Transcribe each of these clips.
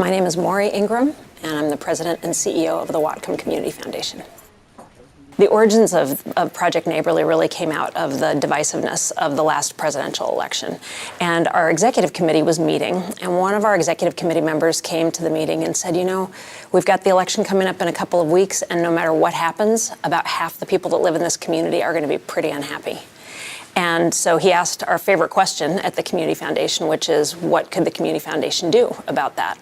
My name is Maury Ingram, and I'm the president and CEO of the Whatcom Community Foundation. The origins of Project Neighborly really came out of the divisiveness of the last presidential election. And our executive committee was meeting, and one of our executive committee members came to the meeting and said, you know, we've got the election coming up in a couple of weeks, and no matter what happens, about half the people that live in this community are going to be pretty unhappy. And so he asked our favorite question at the Community Foundation, which is, what could the Community Foundation do about that?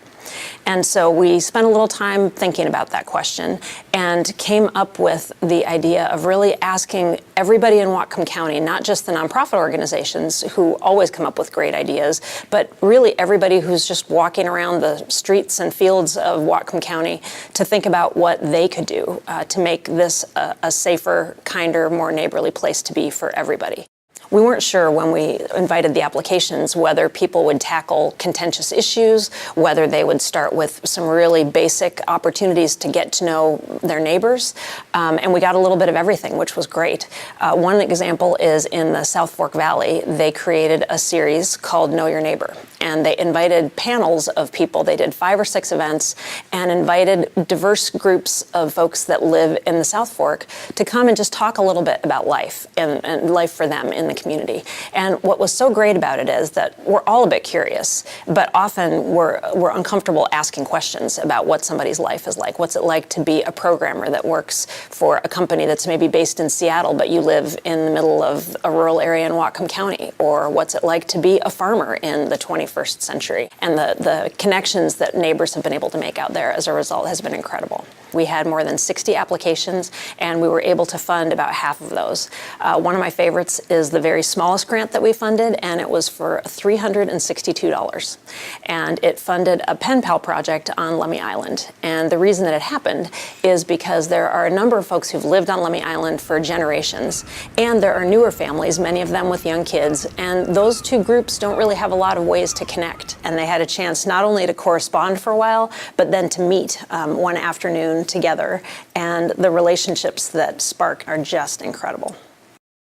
And so we spent a little time thinking about that question and came up with the idea of really asking everybody in Whatcom County, not just the nonprofit organizations who always come up with great ideas, but really everybody who's just walking around the streets and fields of Whatcom County to think about what they could do to make this a safer, kinder, more neighborly place to be for everybody. We weren't sure when we invited the applications whether people would tackle contentious issues, whether they would start with some really basic opportunities to get to know their neighbors, and we got a little bit of everything, which was great. One example is in the South Fork Valley. They created a series called Know Your Neighbor, and they invited panels of people. They did 5 or 6 events and invited diverse groups of folks that live in the South Fork to come and just talk a little bit about life and life for them in the community. And what was so great about it is that we're all a bit curious, but often we're uncomfortable asking questions about what somebody's life is like. What's it like to be a programmer that works for a company that's maybe based in Seattle, but you live in the middle of a rural area in Whatcom County? Or what's it like to be a farmer in the 21st century? And the connections that neighbors have been able to make out there as a result has been incredible. We had more than 60 applications, and we were able to fund about half of those. One of my favorites is the very smallest grant that we funded, and it was for $362. And it funded a pen pal project on Lummi Island. And the reason that it happened is because there are a number of folks who've lived on Lummi Island for generations, and there are newer families, many of them with young kids, and those two groups don't really have a lot of ways to connect. And they had a chance not only to correspond for a while, but then to meet one afternoon together, and the relationships that spark are just incredible.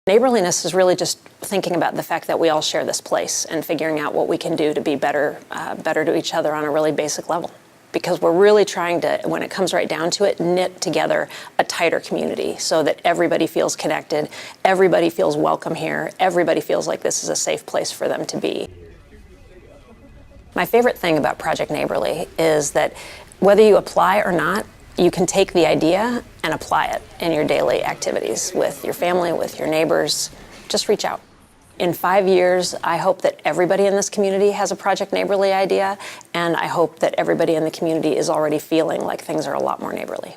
Neighborliness is really just thinking about the fact that we all share this place and figuring out what we can do to be better to each other on a really basic level. Because we're really trying to, when it comes right down to it, knit together a tighter community so that everybody feels connected, everybody feels welcome here, everybody feels like this is a safe place for them to be. My favorite thing about Project Neighborly is that whether you apply or not, you can take the idea and apply it in your daily activities with your family, with your neighbors. Just reach out. In 5 years, I hope that everybody in this community has a Project Neighborly idea, and I hope that everybody in the community is already feeling like things are a lot more neighborly.